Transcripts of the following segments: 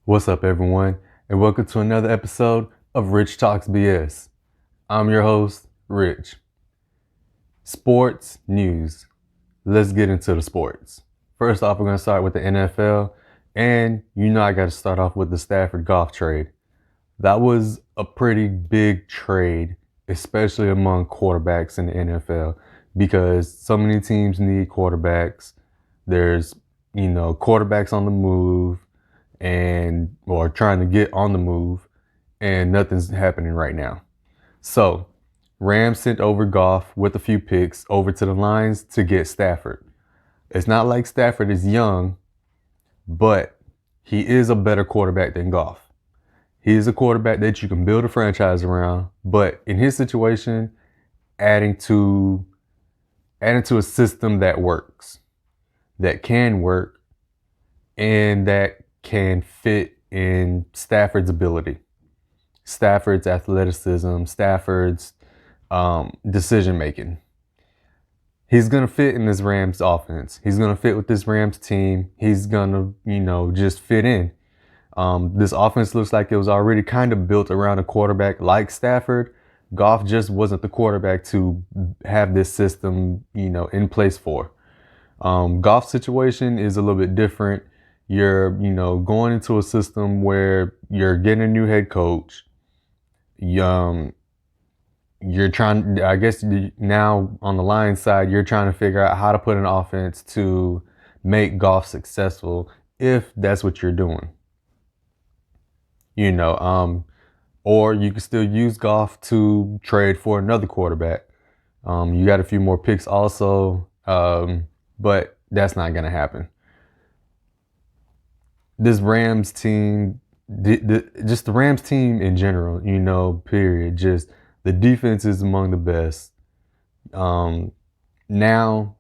What's up, everyone, and welcome to another episode of Rich Talks BS. I'm your host, Rich. Sports news. Let's get into the sports. First off, we're going to start with the NFL, and I got to start off with the Stafford Goff trade. That was a pretty big trade, especially among quarterbacks in the NFL, because so many teams need quarterbacks. There's, quarterbacks on the move or trying to get on the move, and nothing's happening right now. So Rams sent over Goff with a few picks over to the Lions to get Stafford. It's not like Stafford is young, but he is a better quarterback than Goff. He is a quarterback that you can build a franchise around, but in his situation, adding to a system that works, that can work, and that can fit in Stafford's ability, Stafford's athleticism, Stafford's decision making. He's going to fit in this Rams offense. He's going to fit with this Rams team. He's going to, just fit in. This offense looks like it was already kind of built around a quarterback like Stafford. Goff just wasn't the quarterback to have this system, in place for. Goff's situation is a little bit different. You're, going into a system where you're getting a new head coach. You're trying, I guess now on the Lions side, you're trying to figure out how to put an offense to make Goff successful if that's what you're doing. Or you can still use Goff to trade for another quarterback. You got a few more picks also, but that's not going to happen. This Rams team, just the Rams team in general, period. Just the defense is among the best. Now,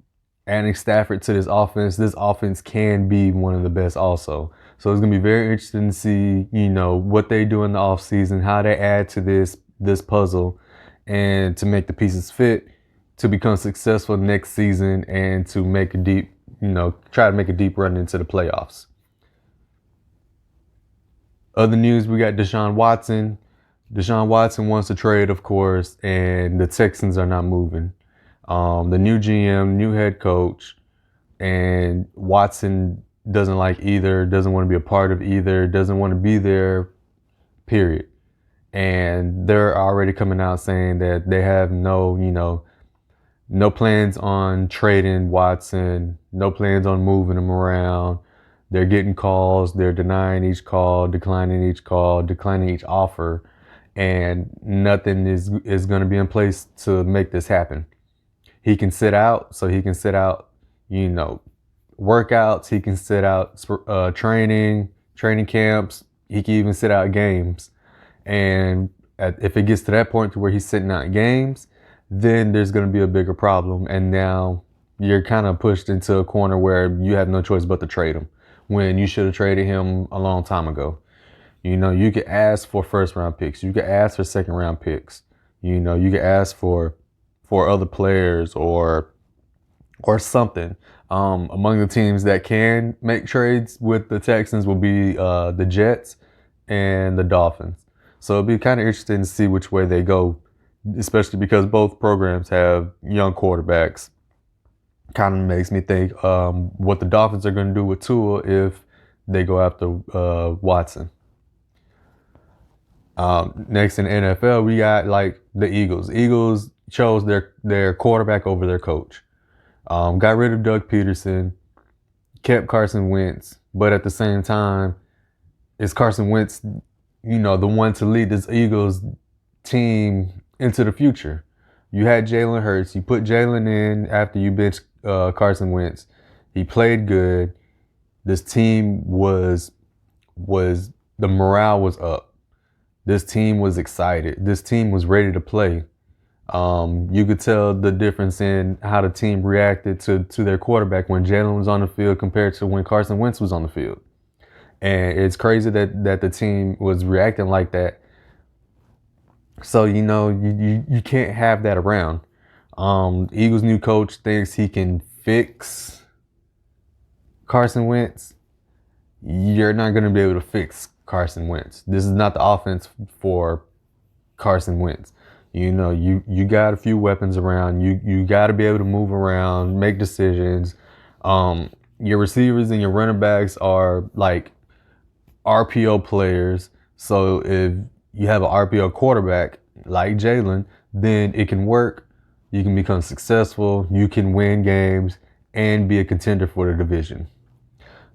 adding Stafford to this offense can be one of the best also. So it's going to be very interesting to see, what they do in the offseason, how they add to this puzzle, and to make the pieces fit to become successful next season and to make try to make a deep run into the playoffs. Other news, we got Deshaun Watson. Deshaun Watson wants to trade, of course, and the Texans are not moving. The new GM, new head coach, and Watson doesn't like either, doesn't want to be a part of either, doesn't want to be there, period. And they're already coming out saying that they have no plans on trading Watson, no plans on moving him around. They're getting calls, they're denying each call, declining each offer, and nothing is going to be in place to make this happen. He can sit out, workouts. He can sit out training camps. He can even sit out games. And if it gets to that point to where he's sitting out games, then there's going to be a bigger problem. And now you're kind of pushed into a corner where you have no choice but to trade him, when you should have traded him a long time ago. You could ask for first round picks. You could ask for second round picks. You could ask for other players or something. Among the teams that can make trades with the Texans will be the Jets and the Dolphins. So it'll be kind of interesting to see which way they go, especially because both programs have young quarterbacks. Kind of makes me think what the Dolphins are going to do with Tua if they go after Watson. Next in the NFL, we got the Eagles. Eagles chose their quarterback over their coach. Got rid of Doug Peterson, kept Carson Wentz, but at the same time, is Carson Wentz, the one to lead this Eagles team into the future? You had Jalen Hurts. You put Jalen in after you benched Carson Wentz. He played good. This team the morale was up. This team was excited. This team was ready to play. You could tell the difference in how the team reacted to their quarterback when Jalen was on the field compared to when Carson Wentz was on the field. And it's crazy that the team was reacting like that. So, you can't have that around. Eagles' new coach thinks he can fix Carson Wentz. You're not going to be able to fix Carson Wentz. This is not the offense for Carson Wentz. You know, you got a few weapons around. You got to be able to move around, make decisions. Your receivers and your running backs are like RPO players. So if you have an RPO quarterback like Jalen, then it can work. You can become successful. You can win games and be a contender for the division.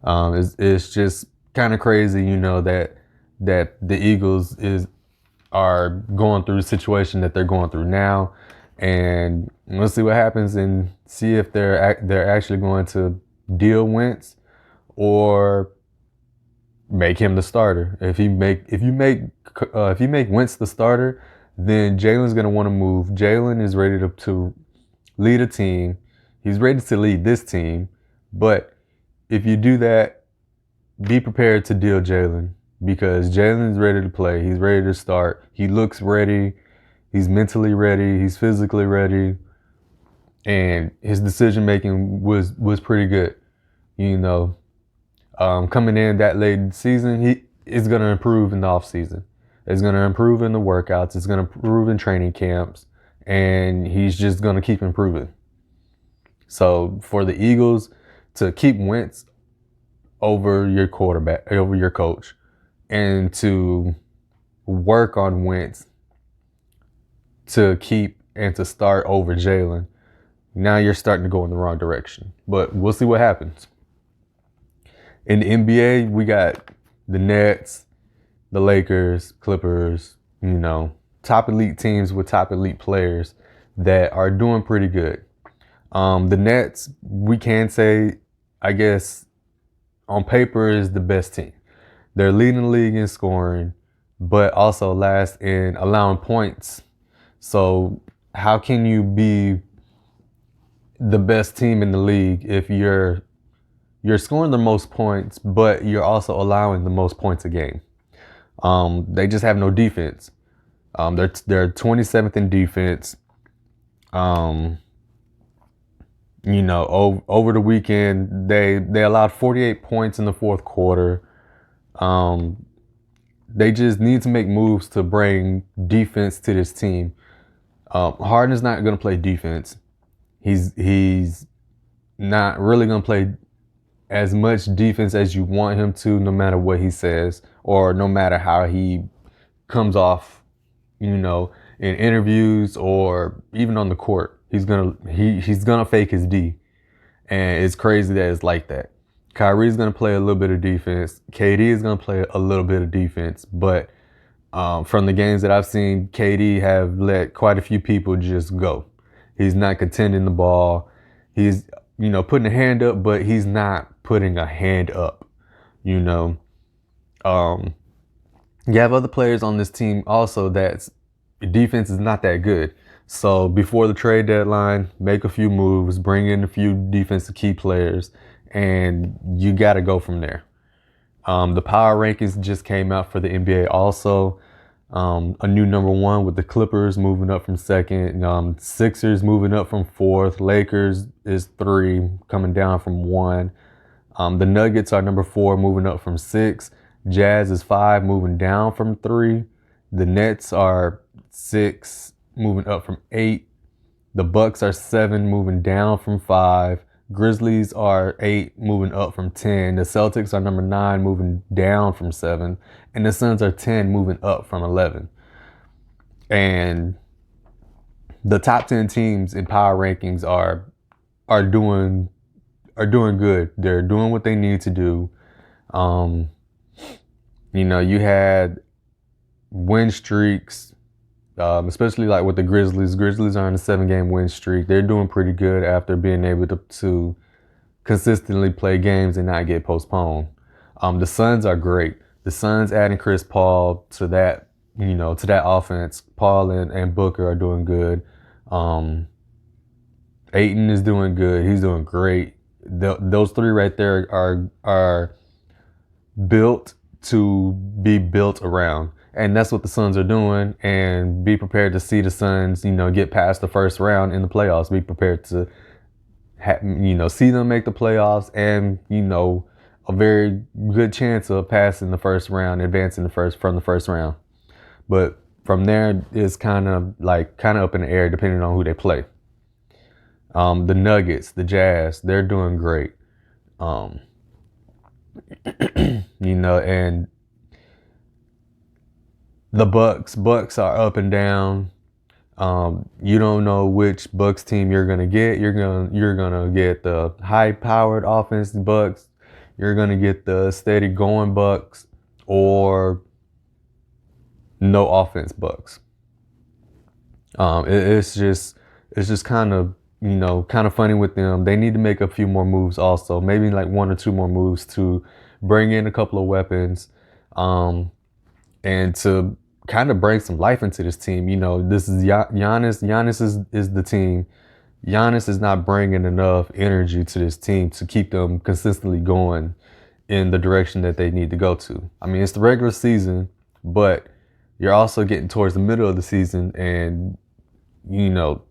It's just kind of crazy, you know, that the Eagles are going through the situation that they're going through now, and we'll see what happens and see if they're actually going to deal Wentz or make him the starter. If you make Wentz the starter, then Jalen's gonna want to move. Jalen is ready to lead a team. He's ready to lead this team, but if you do that, be prepared to deal Jalen, because Jalen's ready to play. He's ready to start. He looks ready. He's mentally ready. He's physically ready, and his decision making was pretty good. You know, coming in that late in the season, he is going to improve in the off season. It's going to improve in the workouts. It's going to improve in training camps, and he's just going to keep improving. So for the Eagles to keep Wentz over your quarterback, over your coach, and to work on Wentz to keep and to start over Jalen, now you're starting to go in the wrong direction. But we'll see what happens. In the NBA, we got the Nets, the Lakers, Clippers, you know, top elite teams with top elite players that are doing pretty good. The Nets, we can say, I guess, on paper is the best team. They're leading the league in scoring, but also last in allowing points. So how can you be the best team in the league if you're scoring the most points, but you're also allowing the most points a game? They just have no defense. They're 27th in defense. You know, over the weekend, they allowed 48 points in the fourth quarter. They just need to make moves to bring defense to this team. Harden's not going to play defense. He's not really going to play as much defense as you want him to, no matter what he says or no matter how he comes off, you know, in interviews or even on the court. He's gonna fake his D, and it's crazy that it's like that. Kyrie's gonna play a little bit of defense. KD is gonna play a little bit of defense, but from the games that I've seen, KD have let quite a few people just go. He's not contending the ball. He's, you know, putting a hand up, but he's not putting a hand up. You know, you have other players on this team also that's defense is not that good. So before the trade deadline, make a few moves, bring in a few defensive key players, and you got to go from there. The power rankings just came out for the NBA also. A new number one with the Clippers moving up from second. Sixers moving up from fourth. Lakers is 3, coming down from 1. The Nuggets are number 4, moving up from 6. Jazz is 5, moving down from 3. The Nets are 6, moving up from 8. The Bucks are 7, moving down from 5. Grizzlies are 8, moving up from 10. The Celtics are number 9, moving down from 7. And the Suns are 10, moving up from 11. And the top 10 teams in power rankings are doing good. They're doing what they need to do. You know, you had win streaks, especially like with the Grizzlies. Grizzlies are on a 7-game win streak. They're doing pretty good after being able to consistently play games and not get postponed. The Suns are great. The Suns adding Chris Paul to that, you know, to that offense. Paul and Booker are doing good. Ayton is doing good. He's doing great. Those 3 right there are built to be built around. And that's what the Suns are doing, and be prepared to see the Suns, you know, get past the first round in the playoffs. Be prepared to, you know, see them make the playoffs and, you know, a very good chance of passing the first round, advancing from the first round. But from there, it's kind of up in the air depending on who they play. The Nuggets, the Jazz, they're doing great. Um, and the Bucks are up and down. You don't know which Bucks team you're gonna get. You're gonna get the high-powered offense Bucks. You're gonna get the steady going Bucks, or no offense Bucks. It's just kind of funny with them. They need to make a few more moves also, maybe like one or two more moves to bring in a couple of weapons, and to kind of bring some life into this team. This is Giannis. Giannis is the team. Giannis is not bringing enough energy to this team to keep them consistently going in the direction that they need to go to. I mean, it's the regular season, but you're also getting towards the middle of the season, and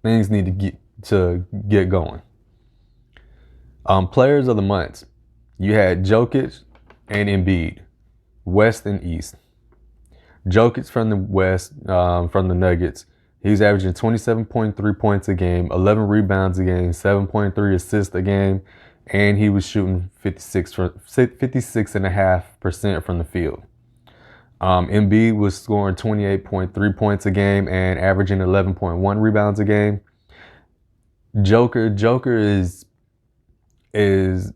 things need to get going. Players of the month, you had Jokic and Embiid, West and East. Jokic from the West, from the Nuggets, he's averaging 27.3 points a game, 11 rebounds a game, 7.3 assists a game, and he was shooting 56.5% from the field. Embiid was scoring 28.3 points a game and averaging 11.1 rebounds a game. Joker is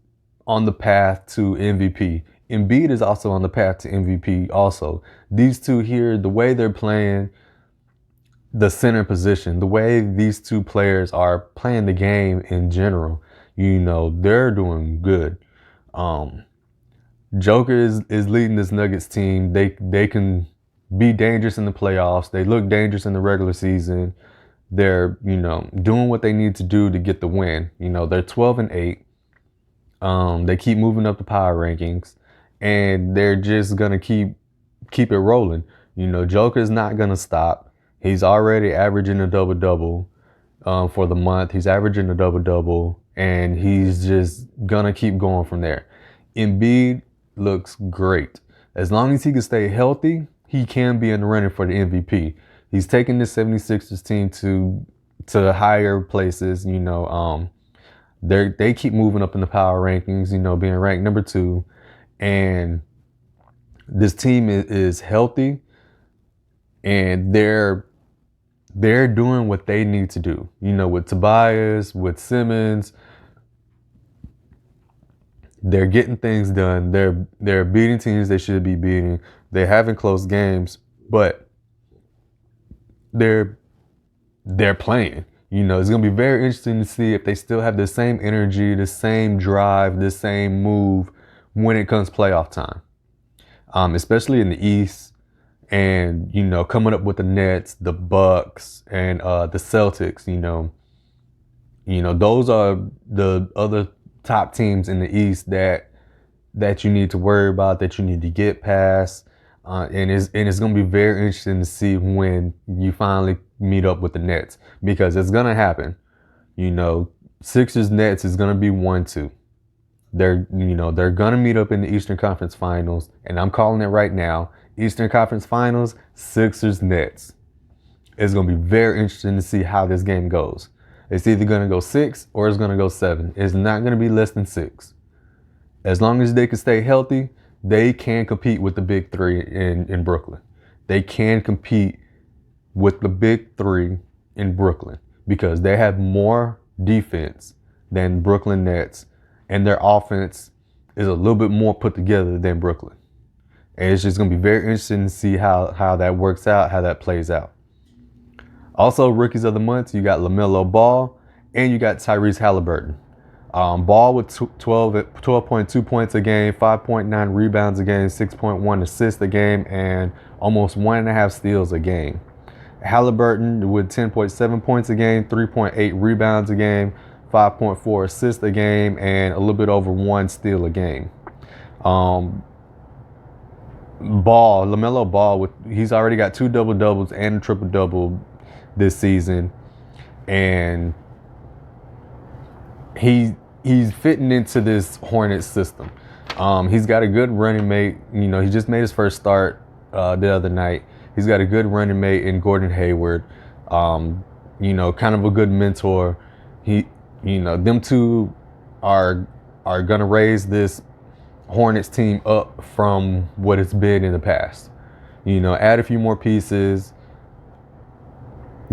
on the path to MVP. Embiid is also on the path to MVP also. These two here, the way they're playing the center position, the way these two players are playing the game in general, they're doing good. Joker is leading this Nuggets team. They can be dangerous in the playoffs. They look dangerous in the regular season. They're, doing what they need to do to get the win. They're 12-8. They keep moving up the power rankings, and they're just gonna keep it rolling. Joker's not gonna stop. He's already averaging a double-double for the month. He's averaging a double-double, and he's just gonna keep going from there. Embiid looks great. As long as he can stay healthy, he can be in the running for the MVP. He's taking the 76ers team to higher places. They keep moving up in the power rankings, being ranked number 2. And this team is healthy, and they're doing what they need to do. With Tobias, with Simmons, they're getting things done. They're beating teams they should be beating. They're having close games, but they're playing. It's gonna be very interesting to see if they still have the same energy, the same drive, the same move when it comes playoff time. Especially in the East, and coming up with the Nets, the Bucks, and the Celtics. Those are the other top teams in the East that you need to worry about, that you need to get past. And it's going to be very interesting to see when you finally meet up with the Nets, because it's going to happen. Sixers Nets is going to be 1-2. They're going to meet up in the Eastern Conference Finals, and I'm calling it right now. Eastern Conference Finals, Sixers Nets. It's going to be very interesting to see how this game goes. It's either going to go 6 or it's going to go 7. It's not going to be less than 6. As long as they can stay healthy, they can compete with the big 3 in Brooklyn. They can compete with the big 3 in Brooklyn, because they have more defense than Brooklyn Nets, and their offense is a little bit more put together than Brooklyn. And it's just going to be very interesting to see how that works out, how that plays out. Also, rookies of the month, you got LaMelo Ball and you got Tyrese Halliburton. Ball with 12.2 points a game, 5.9 rebounds a game, 6.1 assists a game, and almost 1.5 steals a game. Halliburton with 10.7 points a game, 3.8 rebounds a game, 5.4 assists a game, and a little bit over 1 steal a game. LaMelo Ball, he's already got 2 double-doubles and a triple-double this season, and he's fitting into this Hornets system. He's got a good running mate. You know, he just made his first start the other night. He's got a good running mate in Gordon Hayward. You know, kind of a good mentor. Them two are gonna raise this Hornets team up from what it's been in the past. You know, add a few more pieces,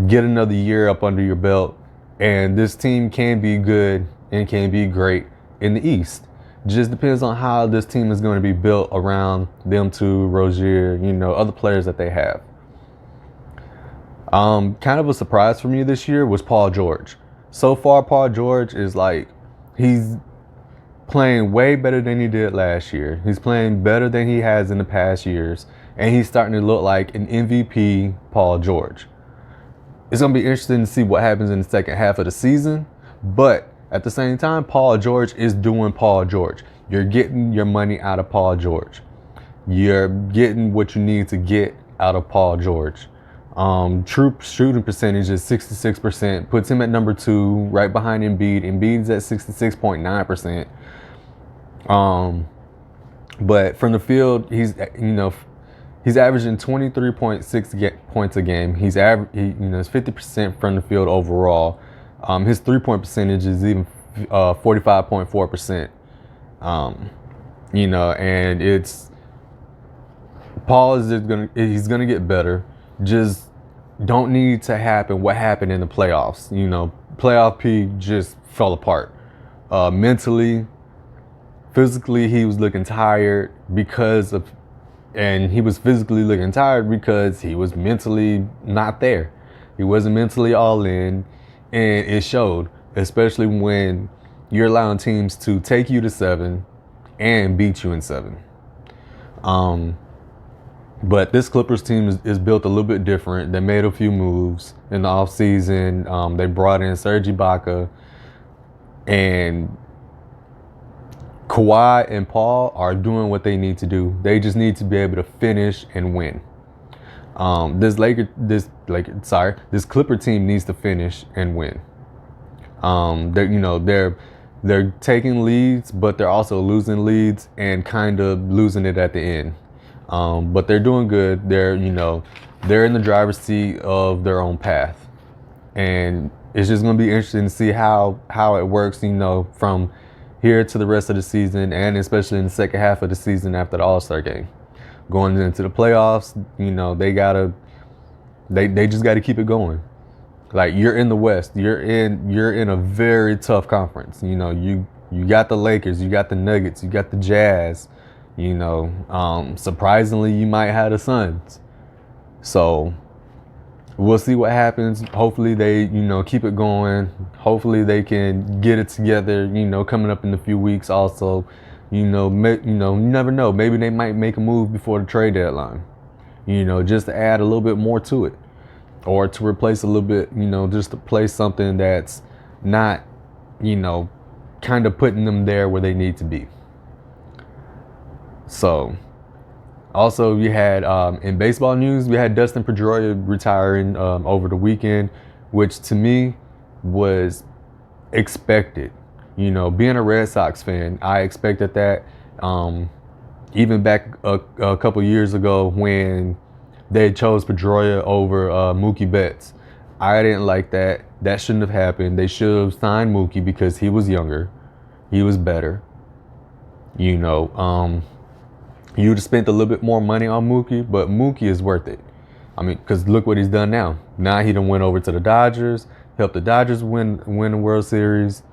get another year up under your belt, and this team can be good and can be great in the East. Just depends on how this team is going to be built around them two, Rozier, you know, other players that they have. Kind of a surprise for me this year was Paul George. So far, Paul George is like, he's playing way better than he did last year. He's playing better than he has in the past years. And he's starting to look like an MVP Paul George. It's going to be interesting to see what happens in the second half of the season. But at the same time, Paul George is doing Paul George. You're getting your money out of Paul George. You're getting what you need to get out of Paul George. True shooting percentage is 66%, puts him at number 2, right behind Embiid. Embiid's at 66.9%. But from the field, he's averaging 23.6 points a game. He's 50% from the field overall. His 3-point percentage is even 45.4%. And it's Paul he's gonna get better. Just don't need to happen what happened in the playoffs. You know, playoff P just fell apart. Mentally, physically, he was looking tired and he was physically looking tired because he was mentally not there. He wasn't mentally all in, and it showed, especially when you're allowing teams to take you to 7 and beat you in 7. But this Clippers team is built a little bit different. They made a few moves in the offseason. They brought in Serge Ibaka, and Kawhi and Paul are doing what they need to do. They just need to be able to finish and win. This Clipper team needs to finish and win. They're taking leads, but they're also losing leads and kind of losing it at the end. But they're doing good. They're in the driver's seat of their own path, and it's just going to be interesting to see how it works. From here to the rest of the season, and especially in the second half of the season after the All-Star game, going into the playoffs. They just got to keep it going. Like, you're in the West, you're in a very tough conference. You got the Lakers, you got the Nuggets, you got the Jazz. Surprisingly, you might have the Suns. So we'll see what happens. Hopefully they, keep it going. Hopefully they can get it together, coming up in a few weeks also. You never know. Maybe they might make a move before the trade deadline, just to add a little bit more to it. Or to replace a little bit, just to play something that's not, kind of putting them there where they need to be. So, also you had, in baseball news, we had Dustin Pedroia retiring over the weekend, which to me was expected. Being a Red Sox fan, I expected that. Even back a couple years ago when they chose Pedroia over Mookie Betts, I didn't like that. That shouldn't have happened. They should have signed Mookie because he was younger, he was better. You would have spent a little bit more money on Mookie, but Mookie is worth it. Because look what he's done now. Now he done went over to the Dodgers, helped the Dodgers win the World Series,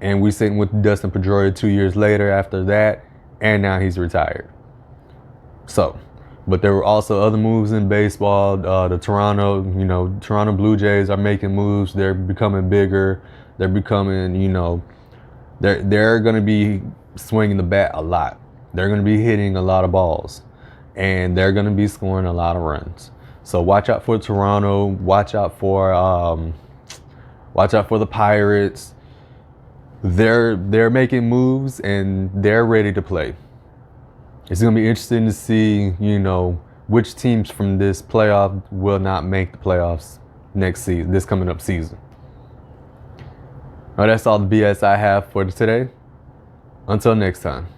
and we sitting with Dustin Pedroia 2 years later after that, and now he's retired. So, but there were also other moves in baseball. The Toronto Blue Jays are making moves. They're becoming bigger. They're becoming, they're going to be swinging the bat a lot. They're going to be hitting a lot of balls, and they're going to be scoring a lot of runs. So watch out for Toronto. Watch out for the Pirates. They're making moves, and they're ready to play. It's going to be interesting to see, which teams from this playoff will not make the playoffs next season, this coming up season. All right, that's all the BS I have for today. Until next time.